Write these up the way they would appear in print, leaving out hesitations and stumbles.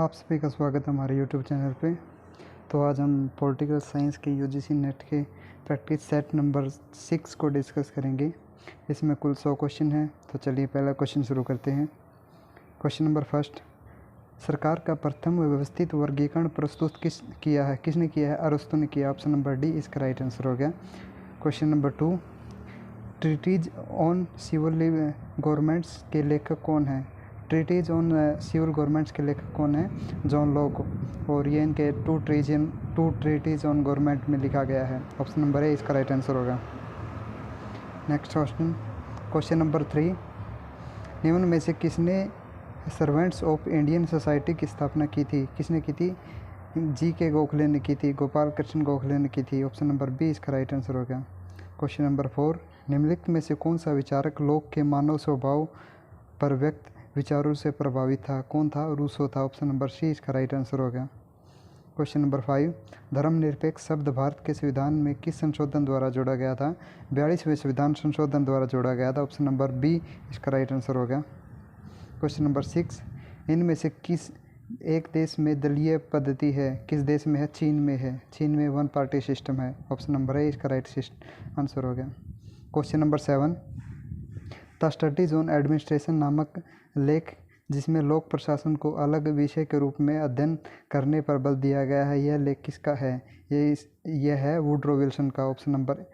आप सभी का स्वागत है हमारे YouTube चैनल पे। तो आज हम पॉलिटिकल साइंस के यूजीसी नेट के प्रैक्टिस सेट नंबर 6 को डिस्कस करेंगे। इसमें कुल 100 क्वेश्चन हैं। तो चलिए पहला क्वेश्चन शुरू करते हैं। क्वेश्चन नंबर फर्स्ट, सरकार का प्रथम व्यवस्थित वर्गीकरण प्रस्तुत किसने किया है? अरस्तु ने किया। ऑप्शन नंबर डी इसका राइट आंसर हो गया। Question number 2, treaties on civil governments के लेखक कौन है? ट्रीटीज ऑन सिविल गवर्नमेंट्स के लेखक कौन है? John Locke. और ये इनके टू ट्रीटीज ऑन गवर्नमेंट में लिखा गया है। ऑप्शन नंबर ए इसका राइट आंसर होगा। नेक्स्ट क्वेश्चन, क्वेश्चन नंबर 3, निम्न में से किसने सर्वेंट्स ऑफ इंडियन सोसाइटी की स्थापना की थी? किसने की थी? जी के गोखले ने की थी, गोपाल कृष्ण गोखले ने की थी। ऑप्शन नंबर बी इसका राइट आंसर होगा। क्वेश्चन नंबर 4, निम्नलिखित में से कौन सा विचारक लोक के मानव स्वभाव पर व्यक्त विचारों से प्रभावित था? कौन था? रूसो था। ऑप्शन नंबर सी इसका राइट आंसर होगा। क्वेश्चन नंबर 5, धर्मनिरपेक्ष शब्द भारत के संविधान में किस संशोधन द्वारा जोड़ा गया था? 42वें संविधान संशोधन द्वारा जोड़ा गया था। ऑप्शन नंबर बी इसका राइट आंसर होगा। क्वेश्चन नंबर 6, इनमें से किस एक देश में दलीय पद्धति है? किस देश में है? चीन में है। चीन में वन पार्टी सिस्टम है। ऑप्शन नंबर ए इसका राइट आंसर हो गया। Question number 7, the studies on administration नामक लेख जिसमें लोक प्रशासन को अलग विषय के रूप में अध्ययन करने पर बल दिया गया है, यह लेख किसका है? यह है वुड्रो विल्सन का। ऑप्शन नंबर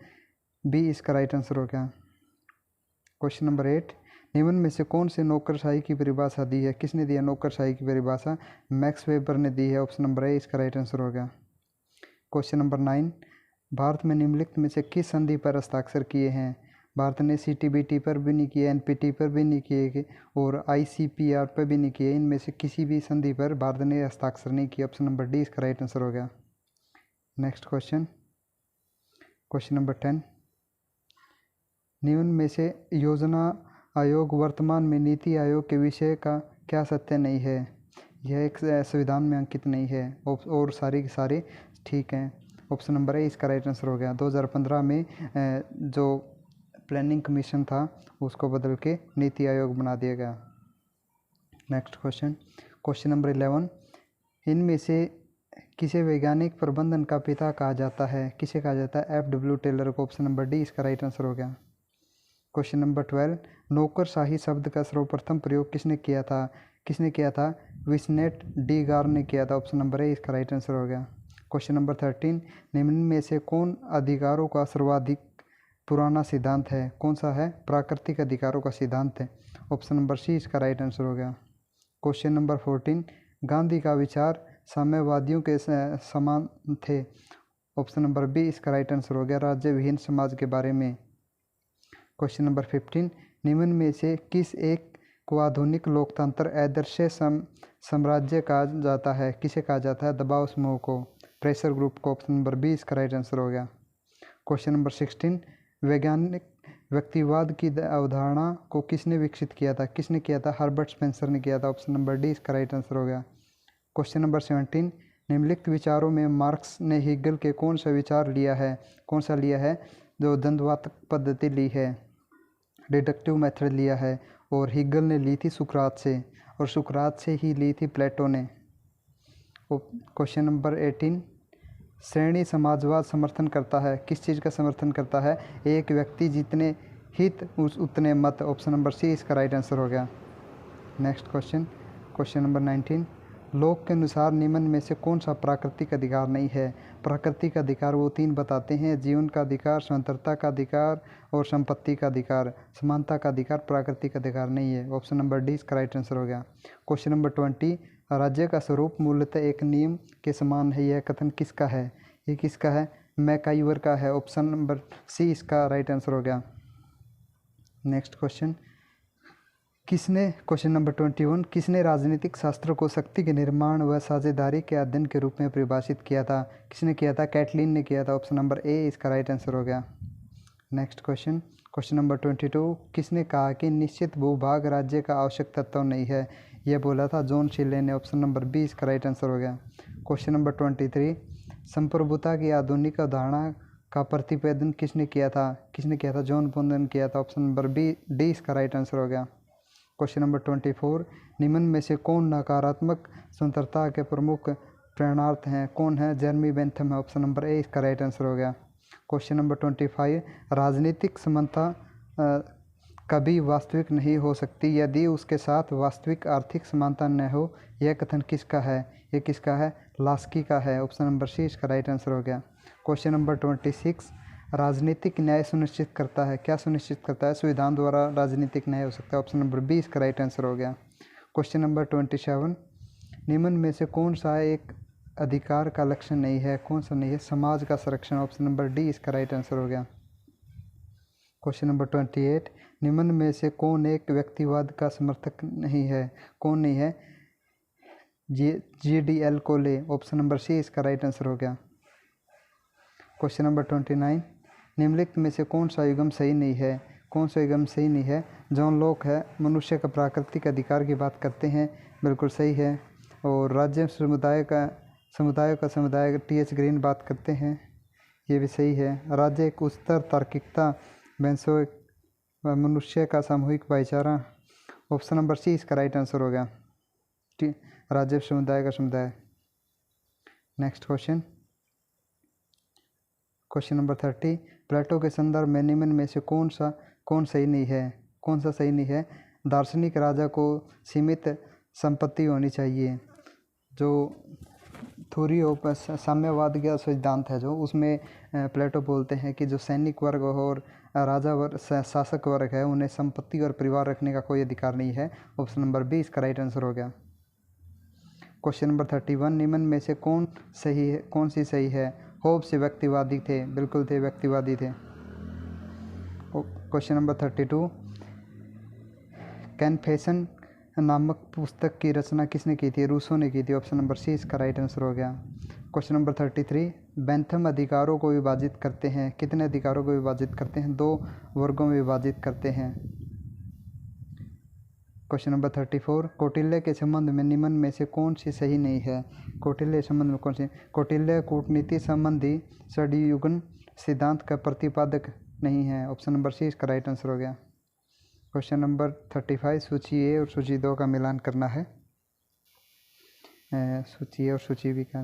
बी इसका राइट आंसर हो गया। क्वेश्चन नंबर 8, निम्न में से कौन से नौकरशाही की परिभाषा दी है? किसने दिया नौकरशाही की परिभाषा? मैक्स वेबर ने दी है। ऑप्शन नंबर ए इसका राइट आंसर हो गया। क्वेश्चन नंबर 9, भारत में निम्नलिखित में से किस संधि पर हस्ताक्षर किए हैं? भारत ने CTBT पर भी नहीं किए, NPT पर भी नहीं किए और ICPR पर भी नहीं किए। इनमें से किसी भी संधि पर भारत ने हस्ताक्षर नहीं किया। ऑप्शन नंबर डी इसका राइट आंसर हो गया। नेक्स्ट क्वेश्चन, क्वेश्चन नंबर 10, निम्न में से योजना आयोग वर्तमान में नीति आयोग के विषय का क्या सत्य नहीं है? यह एक संविधान में अंकित नहीं है और सारी के सारे ठीक हैं। ऑप्शन नंबर ए इसका राइट आंसर हो गया। 2015 में जो प्लानिंग कमीशन था उसको बदल के नीति आयोग बना दिया गया। नेक्स्ट क्वेश्चन, क्वेश्चन नंबर 11, इनमें से किसे वैज्ञानिक प्रबंधन का पिता कहा जाता है? किसे कहा जाता है? FW टेलर को। ऑप्शन नंबर डी इसका राइट आंसर हो गया। क्वेश्चन नंबर 12, नौकरशाही शब्द का सर्वप्रथम प्रयोग किसने किया था? किसने किया था? विस्नेट डी गार ने किया था। ऑप्शन नंबर ए इसका राइट आंसर हो गया। क्वेश्चन नंबर 13, निम्न में से कौन अधिकारों का सर्वाधिक पुराना सिद्धांत है? कौन सा है? प्राकृतिक अधिकारों का सिद्धांत है। ऑप्शन नंबर सी इसका राइट आंसर हो गया। क्वेश्चन नंबर 14, गांधी का विचार साम्यवादियों के समान थे। ऑप्शन नंबर बी इसका राइट आंसर हो गया, राज्य विहीन समाज के बारे में। क्वेश्चन नंबर 15, निम्न में से किस एक को आधुनिक लोकतंत्र आदर्श साम्राज्य कहा जाता है? किसे कहा जाता है? दबाव समूह को, प्रेशर ग्रुप को। ऑप्शन नंबर बी इसका राइट आंसर हो गया। क्वेश्चन नंबर 16, वैज्ञानिक व्यक्तिवाद की अवधारणा को किसने विकसित किया था? किसने किया था? हर्बर्ट स्पेंसर ने किया था। ऑप्शन नंबर डी इसका राइट आंसर हो गया। क्वेश्चन नंबर 17, निम्नलिखित विचारों में मार्क्स ने हिगल के कौन सा विचार लिया है? कौन सा लिया है? जो द्वंद्वात्मक पद्धति ली है, डिडक्टिव मेथड लिया है, और हिगल ने ली थी सुकरात से, और सुकरात से ही ली थी प्लेटो ने। क्वेश्चन नंबर 18, श्रेणी समाजवाद समर्थन करता है? किस चीज़ का समर्थन करता है? एक व्यक्ति जितने हित उतने मत। ऑप्शन नंबर सी इसका राइट आंसर हो गया। नेक्स्ट क्वेश्चन, क्वेश्चन नंबर 19, लोक के अनुसार निम्न में से कौन सा प्राकृतिक अधिकार नहीं है? प्राकृतिक अधिकार वो 3 बताते हैं, जीवन का अधिकार, स्वतंत्रता का अधिकार और संपत्ति का अधिकार। समानता का अधिकार प्राकृतिक अधिकार नहीं है। ऑप्शन नंबर डी इसका राइट आंसर हो गया। क्वेश्चन नंबर 20, राज्य का स्वरूप मूलतः एक नियम के समान है, यह कथन किसका है? ये किसका है? मैकाइवर का है। ऑप्शन नंबर सी इसका राइट आंसर हो गया। नेक्स्ट क्वेश्चन, क्वेश्चन नंबर 21, किसने राजनीतिक शास्त्र को शक्ति के निर्माण व साझेदारी के अध्ययन के रूप में परिभाषित किया था? किसने किया था? कैटलिन ने किया था। ऑप्शन नंबर ए इसका राइट आंसर हो गया। नेक्स्ट क्वेश्चन, क्वेश्चन नंबर 22, किसने कहा कि निश्चित भूभाग राज्य का आवश्यक तत्व नहीं है? यह बोला था जॉन शिले ने। ऑप्शन नंबर बी इसका राइट आंसर हो गया। क्वेश्चन नंबर 23, संप्रभुता की आधुनिक अवधारणा का प्रतिपादन किसने किया था? किसने किया था? जॉन बोन ने किया था। ऑप्शन नंबर डी इसका राइट आंसर हो गया। क्वेश्चन नंबर 24, निम्न में से कौन नकारात्मक स्वतंत्रता के प्रमुख प्रेरणार्थ हैं? कौन है? जेरेमी बेंथम है। ऑप्शन नंबर ए इसका राइट आंसर हो गया। क्वेश्चन नंबर 25, राजनीतिक समानता कभी वास्तविक नहीं हो सकती यदि उसके साथ वास्तविक आर्थिक समानता न हो। यह कथन किसका है? ये किसका है? लास्की का है। ऑप्शन नंबर सी इसका राइट आंसर हो गया। क्वेश्चन नंबर 26, राजनीतिक न्याय सुनिश्चित करता है। क्या सुनिश्चित करता है? संविधान द्वारा राजनीतिक न्याय हो सकता है। ऑप्शन नंबर बी इसका राइट आंसर हो गया। क्वेश्चन नंबर 27, निम्न में से कौन सा एक अधिकार का लक्षण नहीं है? कौन सा नहीं है? समाज का संरक्षण। ऑप्शन नंबर डी इसका राइट आंसर हो गया। क्वेश्चन नंबर 28, निम्न में से कौन एक व्यक्तिवाद का समर्थक नहीं है? कौन नहीं है? GDL कोले। ऑप्शन नंबर सी इसका राइट आंसर हो गया। क्वेश्चन नंबर 29, निम्नलिखित में से कौन सा युग्म सही नहीं है? कौन सा युग्म सही नहीं है? जॉन लॉक है। मनुष्य का प्राकृतिक अधिकार की बात करते हैं, बिल्कुल सही है। और राज्य समुदाय का समुदाय TH ग्रीन बात करते हैं, ये भी सही है। राज्य एक उच्चतर तार्किकता, बेंसो मनुष्य का सामूहिक भाईचारा। ऑप्शन नंबर सी इसका राइट आंसर हो गया। राज्य समुदाय का समुदाय। नेक्स्ट क्वेश्चन, क्वेश्चन नंबर 30, प्लेटो के संदर्भ में निम्न में से कौन सही नहीं है? कौन सा सही नहीं है? दार्शनिक राजा को सीमित संपत्ति होनी चाहिए। जो थ्योरी ऑफ साम्यवाद का सिद्धांत है, जो उसमें प्लेटो बोलते हैं कि जो सैनिक वर्ग और राजा वर्ग, शासक वर्ग है, उन्हें संपत्ति और परिवार रखने का कोई अधिकार नहीं है। ऑप्शन नंबर बी इसका राइट आंसर हो गया। क्वेश्चन नंबर 31, निम्न में से कौन सी सही है? होब्स व्यक्तिवादी थे, बिल्कुल थे, व्यक्तिवादी थे। क्वेश्चन नंबर 32, कन्फेशन नामक पुस्तक की रचना किसने की थी? रूसो ने की थी। ऑप्शन नंबर सी इसका राइट आंसर हो गया। क्वेश्चन नंबर 33, बेंथम अधिकारों को विभाजित करते हैं। कितने अधिकारों को विभाजित करते हैं? 2 वर्गों में विभाजित करते हैं। क्वेश्चन नंबर 34, कौटिल्य के संबंध में निम्न में से कौन सी सही नहीं है? कौटिल्य संबंध में कौन सी? कौटिल्य कूटनीति संबंधी षड्युगन सिद्धांत का प्रतिपादक नहीं है। ऑप्शन नंबर सी इसका राइट आंसर हो गया। क्वेश्चन नंबर 35, सूची ए और सूची 2 का मिलान करना है। सूची ए और सूची बी का।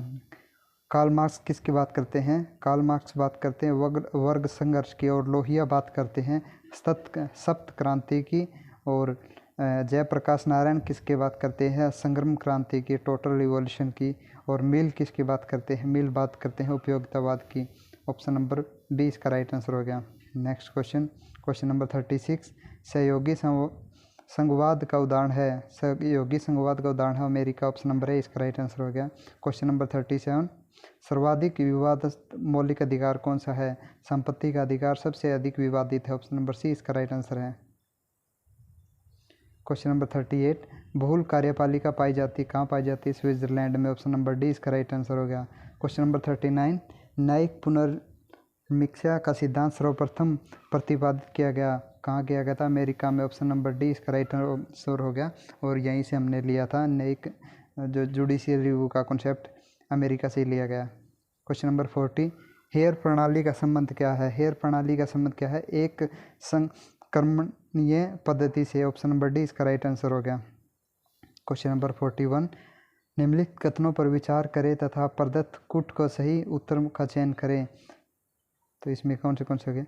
कार्ल मार्क्स किसकी बात करते हैं? कार्ल मार्क्स बात करते हैं वर्ग संघर्ष की, और लोहिया बात करते हैं सप्त क्रांति की। और जयप्रकाश नारायण किसकी बात करते हैं? संग्राम क्रांति की, टोटल रिवॉल्यूशन की। और मिल किसकी बात करते हैं? मिल बात करते हैं उपयोगितावाद की। ऑप्शन नंबर बी इसका राइट आंसर हो गया। नेक्स्ट क्वेश्चन, क्वेश्चन नंबर 36, सहयोगी संघवाद का उदाहरण है। सहयोगी संघवाद का उदाहरण है अमेरिका। ऑप्शन नंबर ए इसका राइट आंसर हो गया। क्वेश्चन नंबर 37, सर्वाधिक विवादित मौलिक अधिकार कौन सा है? संपत्ति का अधिकार सबसे अधिक विवादित है। ऑप्शन नंबर सी इसका राइट आंसर है। क्वेश्चन नंबर 38, बहुल कार्यपालिका पाई जाती, कहाँ पाई जाती है? स्विट्जरलैंड में। ऑप्शन नंबर डी इसका राइट आंसर हो गया। क्वेश्चन नंबर 39, न्यायिक पुनर्मीक्षा का सिद्धांत सर्वप्रथम प्रतिपादित किया गया, कहाँ किया गया था? अमेरिका में। ऑप्शन नंबर डी इसका राइट आंसर हो गया। और यहीं से हमने लिया था न्यायिक जो जुडिशियल रिव्यू का कॉन्सेप्ट, अमेरिका से ही लिया गया। क्वेश्चन नंबर 40, हेयर प्रणाली का संबंध क्या है? हेयर प्रणाली का संबंध क्या है? एक संक्रमणीय पद्धति से। ऑप्शन नंबर डी इसका राइट आंसर हो गया। क्वेश्चन नंबर 41, निम्नलिखित कथनों पर विचार करें तथा प्रदत्त कूट को सही उत्तर का चयन करें। तो इसमें कौन से हो गए?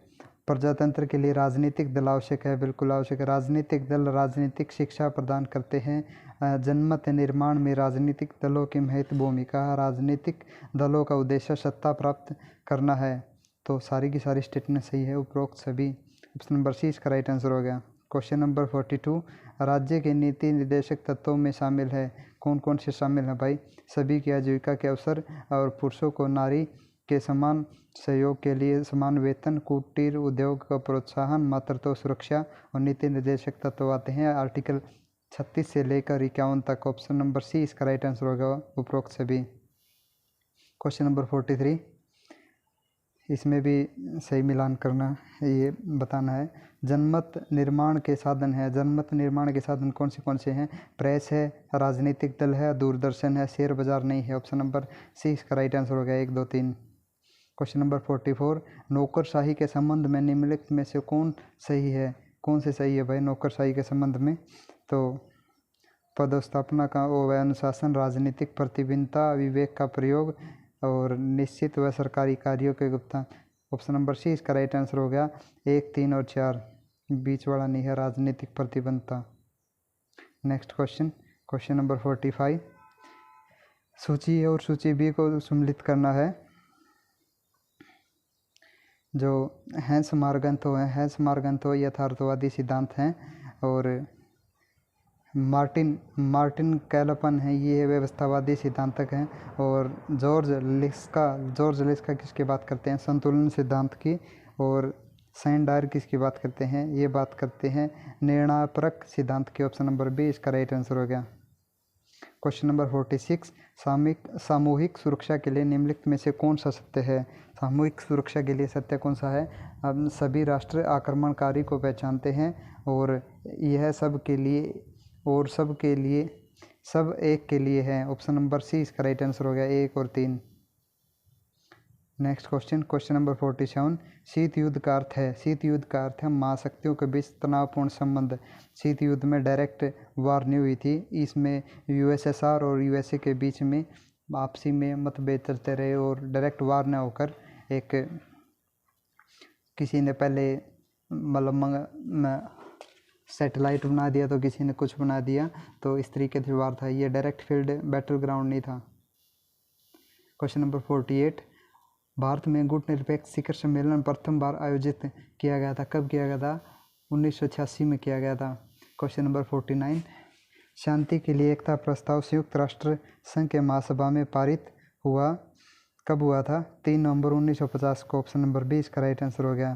प्रजातंत्र के लिए राजनीतिक दल आवश्यक है, बिल्कुल आवश्यक है। राजनीतिक दल राजनीतिक शिक्षा प्रदान करते हैं। जनमत निर्माण में राजनीतिक दलों की महत्वपूर्ण भूमिका। राजनीतिक दलों का उद्देश्य सत्ता प्राप्त करना है। तो सारी की सारी स्टेटमेंट सही है, उपरोक्त सभी। ऑप्शन नंबर सी इसका राइट आंसर हो गया। क्वेश्चन नंबर 42, राज्य के नीति निर्देशक तत्वों में शामिल है। कौन कौन से शामिल हैं भाई? सभी की आजीविका के अवसर और पुरुषों को नारी के समान सहयोग के लिए समान वेतन, कुटीर उद्योग का प्रोत्साहन, मातृत्व सुरक्षा और नीति निर्देशक तत्व आते हैं आर्टिकल 36 से लेकर 51 तक। ऑप्शन नंबर सी इसका राइट आंसर होगा, उपरोक्त सभी। क्वेश्चन नंबर 43, इसमें भी सही मिलान करना है, ये बताना है। जनमत निर्माण के साधन है। जनमत निर्माण के साधन कौन से हैं? प्रेस है, राजनीतिक दल है, दूरदर्शन है, शेयर बाजार नहीं है। ऑप्शन नंबर सी इसका राइट आंसर हो गया, 1, 2, 3। क्वेश्चन नंबर 44, नौकरशाही के संबंध में निम्नलिखित में से कौन सही है? कौन से सही है भाई नौकरशाही के संबंध में? तो पदस्थापना का वो है अनुशासन, राजनीतिक प्रतिबद्धता, विवेक का प्रयोग और निश्चित व सरकारी कार्यों के भुगतान। ऑप्शन नंबर सी इसका राइट आंसर हो गया। 1, 3 और 4 बीच वाला नहीं है, राजनीतिक प्रतिबद्धता। Next question, question number 45। सूची ए और सूची बी को सम्मिलित करना है। जो हैंस मार्गन्तो यथार्थवादी सिद्धांत हैं और मार्टिन कैलपन है, ये व्यवस्थावादी सिद्धांतक हैं। और जॉर्ज लिस्का किसकी बात करते हैं? संतुलन सिद्धांत की। और सेंडायर किसकी बात करते हैं? ये बात करते हैं निर्णयपरक सिद्धांत की। ऑप्शन नंबर बी इसका राइट आंसर हो गया। Question number 46। सामूहिक सुरक्षा के लिए निम्नलिखित में से कौन सा सत्य है? सामूहिक सुरक्षा के लिए सत्य कौन सा है? अब सभी राष्ट्र आक्रमणकारी को पहचानते हैं और यह सब एक के लिए है। ऑप्शन नंबर सी इसका राइट आंसर हो गया। 1 और 3। Next question, question number 47। शीत युद्ध का अर्थ है महाशक्तियों के बीच तनावपूर्ण संबंध। शीत युद्ध में डायरेक्ट वार नहीं हुई थी, इसमें यूएसएसआर और यूएसए के बीच में आपसी में मतभेद चलते रहे और डायरेक्ट वार न होकर एक किसी ने पहले मतलब सैटेलाइट बना दिया तो किसी ने कुछ बना दिया, तो इस तरीके से वार था। ये डायरेक्ट फील्ड बैटल ग्राउंड नहीं था। Question number 48। भारत में गुट निरपेक्ष शिखर सम्मेलन प्रथम बार आयोजित किया गया था। कब किया गया था? 1986 में किया गया था। Question number 49। शांति के लिए एकता प्रस्ताव संयुक्त राष्ट्र संघ के महासभा में पारित हुआ। कब हुआ था? 3 नवंबर 1950 को। ऑप्शन नंबर बी इसका राइट आंसर हो गया।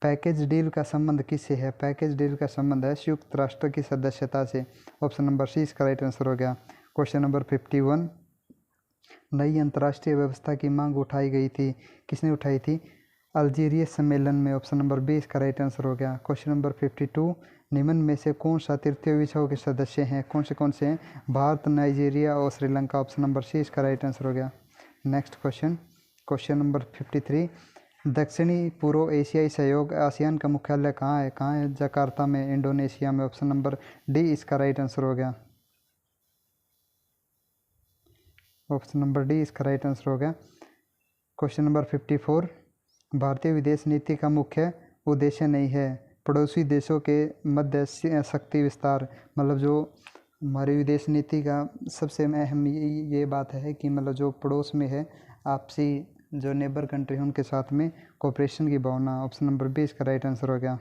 पैकेज डील का संबंध किससे है? पैकेज डील का संबंध है संयुक्त राष्ट्र की सदस्यता से। ऑप्शन नंबर सी इसका राइट आंसर हो गया। Question number 51। नई अंतर्राष्ट्रीय व्यवस्था की मांग उठाई गई थी, किसने उठाई थी? अल्जीरियस सम्मेलन में। ऑप्शन नंबर बी इसका राइट आंसर हो गया। Question number 52। निम्न में से कौन सा तृतीय विश्व के सदस्य हैं? कौन से हैं? भारत, नाइजीरिया और श्रीलंका। ऑप्शन नंबर सी इसका राइट आंसर हो गया। Next question, question number 53। दक्षिणी पूर्व एशियाई सहयोग आसियान का मुख्यालय कहाँ है? जकार्ता में, इंडोनेशिया में। ऑप्शन नंबर डी इसका राइट आंसर हो गया। ऑप्शन नंबर डी इसका राइट आंसर हो गया। Question number 54। भारतीय विदेश नीति का मुख्य उद्देश्य नहीं है पड़ोसी देशों के मध्य शक्ति विस्तार। मतलब जो हमारी विदेश नीति का सबसे अहम ये बात है कि मतलब जो पड़ोस में है आपसी जो नेबर कंट्री है उनके साथ में कोऑपरेशन की भावना। ऑप्शन नंबर बी इसका राइट आंसर हो गया।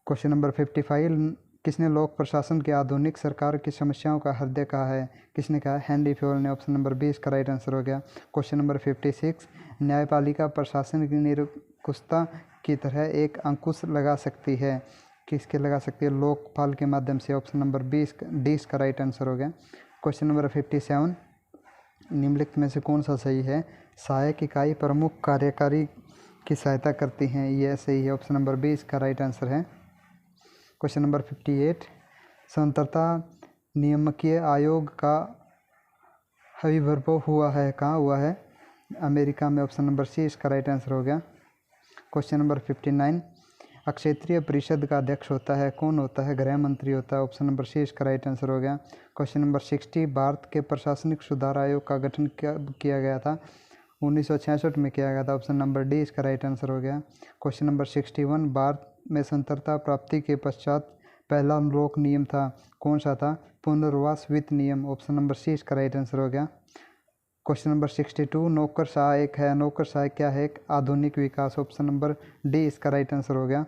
Question number 55। किसने लोक प्रशासन की आधुनिक सरकार की समस्याओं का हृदय कहा है? किसने कहा? हेनरी फ्योल ने। ऑप्शन नंबर बी इसका राइट आंसर हो गया। Question number 56। न्यायपालिका प्रशासन की निरंकुशता की तरह एक अंकुश लगा सकती है, किसके लगा सकती है? लोकपाल के माध्यम से। ऑप्शन नंबर डी इसका राइट आंसर हो गया। Question number 57। निम्नलिखित में से कौन सा सही है? सहायक इकाई प्रमुख कार्यकारी की सहायता करती हैं, यह सही है। ऑप्शन नंबर बी इसका राइट आंसर है। Question number 58। स्वतंत्रता नियामकीय आयोग का आविर्भाव हुआ है, कहाँ हुआ है? अमेरिका में। ऑप्शन नंबर सी इसका राइट आंसर हो गया। Question number 59। क्षेत्रीय परिषद का अध्यक्ष होता है, कौन होता है? गृह मंत्री होता है। ऑप्शन नंबर सी इसका राइट आंसर हो गया। Question number 60। भारत के प्रशासनिक सुधार आयोग का गठन किया गया था? 1966 में किया गया था। ऑप्शन नंबर डी इसका राइट आंसर हो गया। Question number 61। भारत में स्वतंत्रता प्राप्ति के पश्चात पहला लोक नियम था, कौन सा था? पुनर्वास वित्त नियम। ऑप्शन नंबर सी इसका राइट आंसर हो गया। Question number 62। नौकरशाह क्या है? एक आधुनिक विकास। ऑप्शन नंबर डी इसका राइट आंसर हो गया।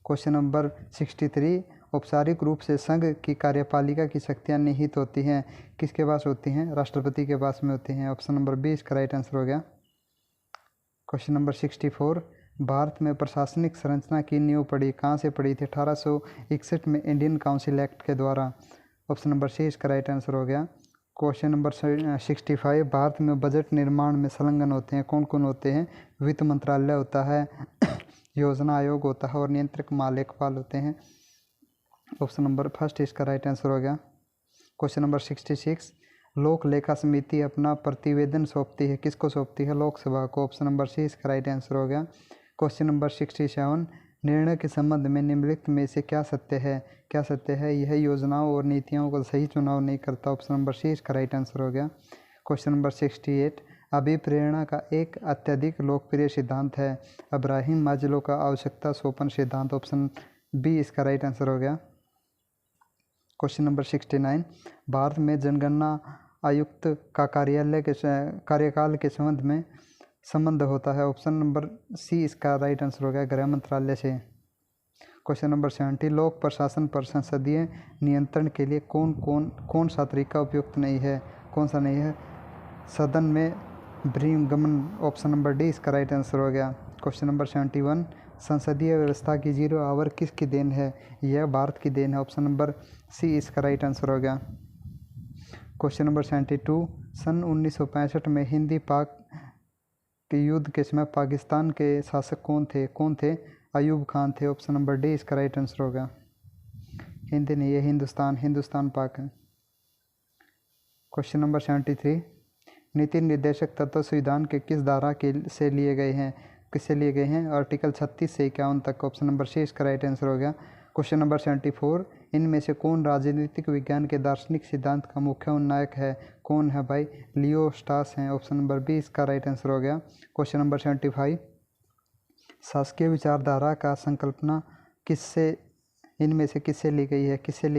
Question number 63। औपचारिक रूप से संघ की कार्यपालिका की शक्तियाँ निहित होती हैं, किसके पास होती हैं? राष्ट्रपति के पास में होती हैं। ऑप्शन नंबर बी इसका राइट आंसर हो गया। Question number 64। भारत में प्रशासनिक संरचना की नींव पड़ी, कहाँ से पड़ी थी? 1861 में इंडियन काउंसिल एक्ट के द्वारा। ऑप्शन नंबर सी इसका राइट आंसर हो गया। Question number 65। भारत में बजट निर्माण में संलग्न होते हैं, कौन कौन होते हैं? वित्त मंत्रालय होता है, योजना आयोग होता है और नियंत्रक महालेखपाल होते हैं। ऑप्शन नंबर फर्स्ट इसका राइट आंसर हो गया। Question number 66। लोक लेखा समिति अपना प्रतिवेदन सौंपती है, किसको सौंपती है? लोकसभा को। ऑप्शन नंबर सी इसका राइट आंसर हो गया। Question number 67। निर्णय के संबंध में निम्नलिखित में से क्या सत्य है? क्या सत्य है? यह योजनाओं और नीतियों का सही चुनाव नहीं करता। ऑप्शन नंबर सी इसका राइट आंसर हो गया। क्वेश्चन नंबर 68, अभिप्रेरणा का एक अत्यधिक लोकप्रिय सिद्धांत है। अब्राहिम मास्लो का आवश्यकता सोपान सिद्धांत। ऑप्शन बी इसका राइट आंसर हो गया। क्वेश्चन नंबर 69, भारत में जनगणना आयुक्त का कार्यकाल के संबंध होता है। ऑप्शन नंबर सी इसका राइट आंसर हो गया, गृह मंत्रालय से। क्वेश्चन नंबर 70, लोक प्रशासन पर संसदीय नियंत्रण के लिए कौन सा तरीका उपयुक्त नहीं है? कौन सा नहीं है? सदन में बहिर्गमन। ऑप्शन नंबर डी इसका राइट आंसर हो गया। क्वेश्चन नंबर 71, संसदीय व्यवस्था की 0 आवर किसकी देन है? यह भारत की देन है। ऑप्शन नंबर सी इसका राइट आंसर हो गया। क्वेश्चन नंबर 72, सन 1965 में हिंदी पाक के युद्ध के समय पाकिस्तान के शासक कौन थे? अयूब खान थे। ऑप्शन नंबर डी इसका राइट आंसर होगा। हिंदी नहीं है, हिंदुस्तान पाक है। क्वेश्चन नंबर 73, नीति निर्देशक तत्व संविधान के किस धारा से लिए गए हैं? किससे लिए गए हैं? आर्टिकल 36 से 51 तक। ऑप्शन नंबर सी इसका राइट आंसर हो गया। क्वेश्चन नंबर 74, इनमें से कौन राजनीतिक विज्ञान के दार्शनिक सिद्धांत का मुख्य उन्नायक है? कौन है भाई? लियो स्ट्रॉस हैं। ऑप्शन नंबर बी इसका राइट आंसर हो गया। क्वेश्चन नंबर 75, शासकीय विचारधारा का संकल्पना इनमें से किससे ली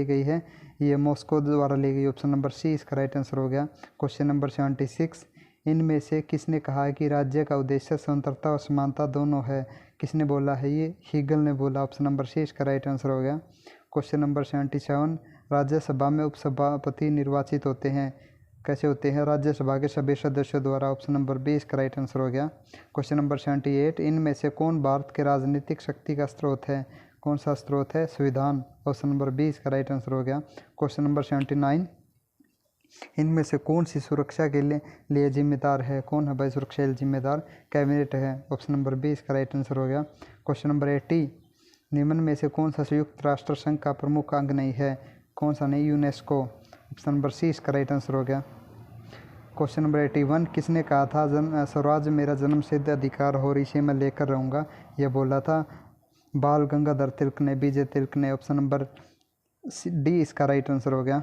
गई है? ये मॉस्को द्वारा ली गई। ऑप्शन नंबर सी इसका राइट आंसर हो गया। क्वेश्चन नंबर 76, इनमें से किसने कहा है कि राज्य का उद्देश्य स्वतंत्रता और समानता दोनों है? किसने बोला है? ये हीगल ने बोला। ऑप्शन नंबर सी इसका राइट आंसर हो गया। क्वेश्चन नंबर 77, राज्यसभा में उपसभापति निर्वाचित होते हैं। कैसे होते हैं? राज्यसभा के सभी सदस्यों द्वारा। ऑप्शन नंबर बी इसका राइट आंसर हो गया। क्वेश्चन नंबर 78, इनमें से कौन भारत के राजनीतिक शक्ति का स्रोत है? कौन सा स्रोत है? संविधान। ऑप्शन नंबर बी इसका राइट आंसर हो गया। क्वेश्चन नंबर 79, इनमें से कौन सी सुरक्षा के लिए जिम्मेदार है? कौन है भाई सुरक्षा के लिए जिम्मेदार? कैबिनेट है। ऑप्शन नंबर बी इसका राइट आंसर हो गया। क्वेश्चन नंबर 80, निम्न में से कौन सा संयुक्त राष्ट्र संघ का प्रमुख अंग नहीं है? कौन सा नहीं? यूनेस्को। ऑप्शन नंबर सी इसका राइट आंसर हो गया। क्वेश्चन नंबर 81, किसने कहा था स्वराज मेरा जन्मसिद्ध अधिकार और इसे मैं लेकर रहूँगा? यह बोला था बाल गंगाधर तिलक ने, विजय तिलक ने। ऑप्शन नंबर डी इसका राइट आंसर हो गया।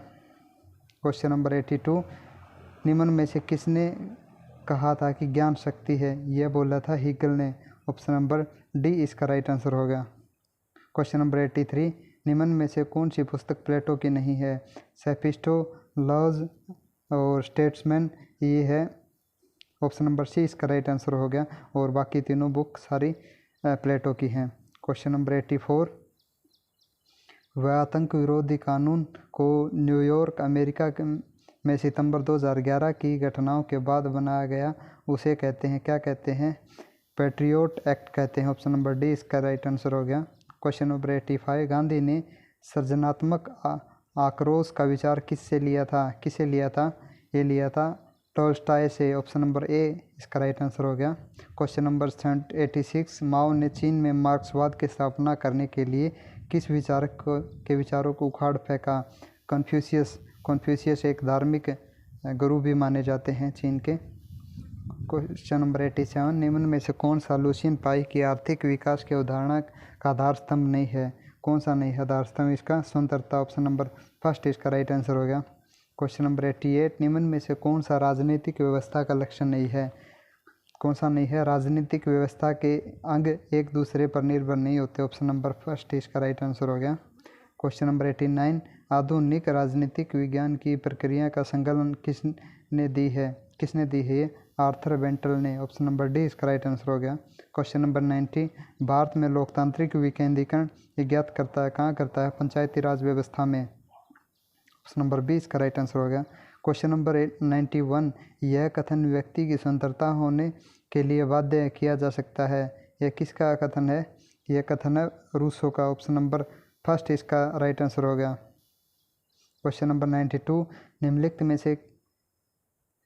क्वेश्चन नंबर 82, निम्न में से किसने कहा था कि ज्ञान शक्ति है? यह बोला था हीगल ने। ऑप्शन नंबर डी इसका राइट आंसर हो गया। क्वेश्चन नंबर 83, निम्न में से कौन सी पुस्तक प्लेटो की नहीं है? सेफिस्टो, लॉज और स्टेट्समैन ये है। ऑप्शन नंबर सी इसका राइट आंसर हो गया। और बाकी तीनों बुक सारी प्लेटो की हैं। क्वेश्चन नंबर 84, वह आतंक विरोधी कानून को न्यूयॉर्क अमेरिका में सितंबर 2011 की घटनाओं के बाद बनाया गया, उसे कहते हैं क्या कहते हैं? पैट्रियोट एक्ट कहते हैं। ऑप्शन नंबर डी इसका राइट आंसर हो गया। क्वेश्चन नंबर 85, गांधी ने सृजनात्मक आक्रोश का विचार किससे लिया था? ये लिया था टॉल्स्टॉय से। ऑप्शन नंबर ए इसका राइट आंसर हो गया। क्वेश्चन नंबर 86, माओ ने चीन में मार्क्सवाद की स्थापना करने के लिए किस विचारक के विचारों को उखाड़ फेंका? कन्फ्यूशियस एक धार्मिक गुरु भी माने जाते हैं चीन के। क्वेश्चन नंबर 87, निम्न में से कौन सा लुसियन पाई की आर्थिक विकास की अवधारणा का आधार स्तंभ नहीं है? कौन सा नहीं है आधार स्तंभ इसका? स्वतंत्रता। ऑप्शन नंबर फर्स्ट इसका राइट आंसर हो गया। क्वेश्चन नंबर 88, निम्न में से कौन सा राजनीतिक व्यवस्था का लक्षण नहीं है? कौन सा नहीं है? राजनीतिक व्यवस्था के अंग एक दूसरे पर निर्भर नहीं होते। ऑप्शन नंबर फर्स्ट इसका राइट आंसर हो गया। क्वेश्चन नंबर 89, आधुनिक राजनीतिक विज्ञान की प्रक्रिया का संकलन किसने दी है? आर्थर बेंटल ने। ऑप्शन नंबर डी इसका राइट आंसर हो गया। क्वेश्चन नंबर 90, भारत में लोकतांत्रिक विकेंद्रीकरण ज्ञात करता है कहाँ करता है? पंचायती राज व्यवस्था में। ऑप्शन नंबर बी इसका राइट आंसर हो गया। क्वेश्चन नंबर 91, यह कथन व्यक्ति की स्वतंत्रता होने के लिए बाध्य किया जा सकता है, यह किसका कथन है? यह कथन है रूसो का। ऑप्शन नंबर फर्स्ट इसका राइट आंसर हो गया। क्वेश्चन नंबर 92,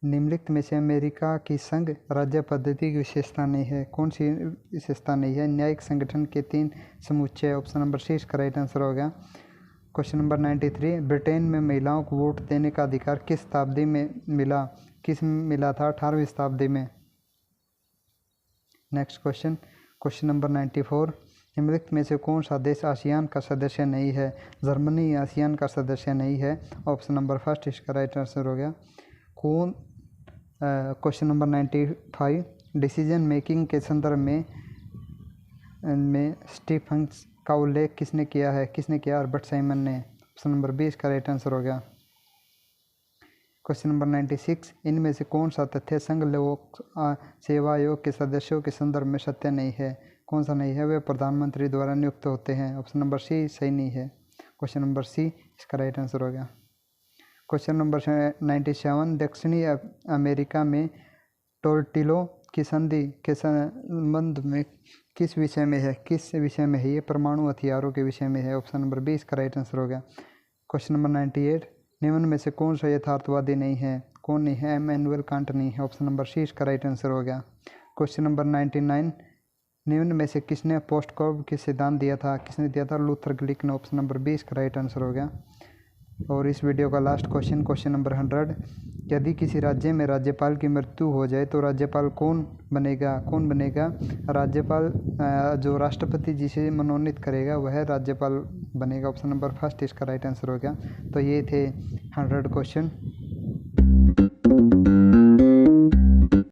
निम्नलिखित में से अमेरिका की संघ राज्य पद्धति की विशेषता नहीं है। कौन सी विशेषता नहीं है? न्यायिक संगठन के 3 समुच्चय। ऑप्शन नंबर सी इसका राइट आंसर हो गया। क्वेश्चन नंबर 93, ब्रिटेन में महिलाओं को वोट देने का अधिकार किस शताब्दी में मिला? मिला था? 18वीं शताब्दी में। नेक्स्ट क्वेश्चन नंबर 94, निम्नलिखित में से कौन सा देश आसियान का सदस्य नहीं है? जर्मनी आसियान का सदस्य नहीं है। ऑप्शन नंबर फर्स्ट इसका राइट आंसर हो गया। कौन क्वेश्चन नंबर 95, डिसीजन मेकिंग के संदर्भ में स्टीफंस का उल्लेख किसने किया है? किसने किया? अल्बर्ट साइमन ने। ऑप्शन नंबर 20 का राइट आंसर हो गया। क्वेश्चन नंबर 96, इनमें से कौन सा तथ्य संघ लोक सेवा आयोग के सदस्यों के संदर्भ में सत्य नहीं है? कौन सा नहीं है? वे प्रधानमंत्री द्वारा नियुक्त होते हैं। ऑप्शन नंबर सी सही नहीं है। क्वेश्चन नंबर सी इसका राइट आंसर हो गया। क्वेश्चन नंबर 97, दक्षिणी अमेरिका में टोर्टिलो की संधि के संबंध में किस विषय में है? किस विषय में है? ये परमाणु हथियारों के विषय में है। ऑप्शन नंबर 20 का राइट आंसर हो गया। क्वेश्चन नंबर 98, निम्न में से कौन सा यथार्थवादी नहीं है? कौन नहीं है? इमैनुअल कांट नहीं है। ऑप्शन नंबर सी इसका राइट आंसर हो गया। क्वेश्चन नंबर 99, निम्न में से किसने पोस्ट कॉर्ब के सिद्धांत दिया था? किसने दिया था? लूथर ग्लिक ने। ऑप्शन नंबर 20 का राइट आंसर हो गया। और इस वीडियो का लास्ट क्वेश्चन, क्वेश्चन नंबर 100, यदि किसी राज्य में राज्यपाल की मृत्यु हो जाए तो राज्यपाल कौन बनेगा? कौन बनेगा? राज्यपाल जो राष्ट्रपति जिसे मनोनीत करेगा वह राज्यपाल बनेगा। ऑप्शन नंबर फर्स्ट इसका राइट आंसर हो गया। तो ये थे 100 क्वेश्चन।